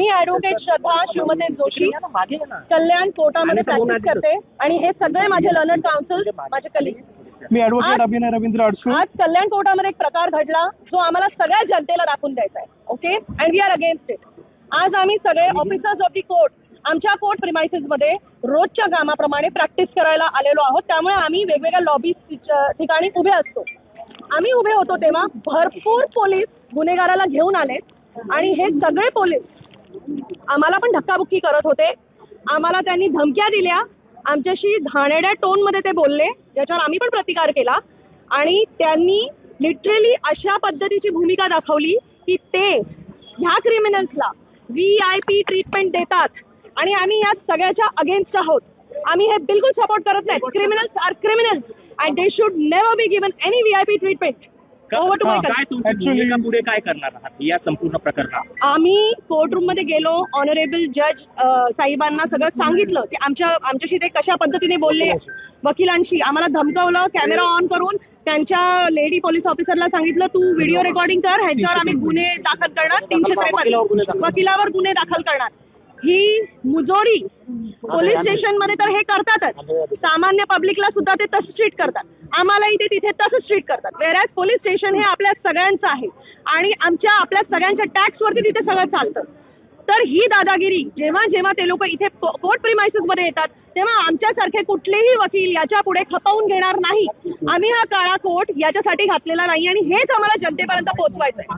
मी advocate श्रद्धा शिवमते जोशी कल्याण कोर्टामध्ये practice करते आणि हे सगळे माझे लर्नड काउन्सिल्स माझे कलिग्स. मी ऍडव्होकेट अभिनय रवींद्र अडसूळ. आज कल्याण कोर्टामध्ये एक प्रकार घडला जो आम्हाला सगळ्या जनतेला दाखवून द्यायचा आहे. Okay, and we are against it. आज आम्ही सगळे ऑफिसर्स ऑफ दी कोर्ट आमच्या कोर्ट प्रिमाइसेस मध्ये रोजच्या कामाप्रमाणे प्रॅक्टिस करायला आलेलो आहोत. त्यामुळे आम्ही वेगवेगळ्या लॉबी ठिकाणी उभे असतो. आम्ही उभे होतो तेव्हा भरपूर पोलीस गुन्हेगाराला घेऊन आले आणि हे सगळे पोलीस आम्हाला पण धक्काबुक्की करत होते. आम्हाला त्यांनी धमक्या दिल्या, आमच्याशी घाणेरड्या टोन मध्ये ते बोलले, याच्यावर आम्ही पण प्रतिकार केला. आणि त्यांनी लिटरली अशा पद्धतीची भूमिका दाखवली की ते ह्या क्रिमिनल्सला VIP ट्रीटमेंट देतात आणि आम्ही या सगळ्याच्या अगेन्स्ट आहोत. आम्ही हे बिलकुल सपोर्ट करत नाही. Criminals are criminals and they should never be given any VIP treatment. Over to my पुढे काय करणार आहात या संपूर्ण प्रकरणात? आम्ही कोर्टरूम मध्ये गेलो, ऑनरेबल जज साहेबांना सगळं सांगितलं की आमच्याशी ते कशा पद्धतीने बोलले, वकिलांशी आम्हाला धमकावलं कॅमेरा ऑन करून. त्यांच्या लेडी पोलीस ऑफिसरला सांगितलं तू व्हिडिओ रेकॉर्डिंग कर, ह्यांच्यावर आम्ही गुन्हे दाखल करणार, 353 वकिलावर गुन्हे दाखल करणार. ही मुजोरी पोलीस स्टेशन मध्ये तर हे करतातच, सामान्य पब्लिकला सुद्धा ते तसं ट्रीट करतात, आम्हालाही ते तिथे तसंच ट्रीट करतात. वेरॅज पोलीस स्टेशन हे आपल्या सगळ्यांचं आहे आणि आपल्या सगळ्यांच्या टॅक्स वरती तिथे सगळं चालतं. तर ही दादागिरी जेव्हा जेव्हा ते लोक इथे कोर्ट प्रिमाइसेस मध्ये येतात तेव्हा आमच्यासारखे कुठलेही वकील याच्या पुढे खपवून घेणार नाही. आम्ही हा काळा कोट याच्यासाठी घातलेला नाही आणि हेच आम्हाला जनतेपर्यंत पोहोचवायचंय.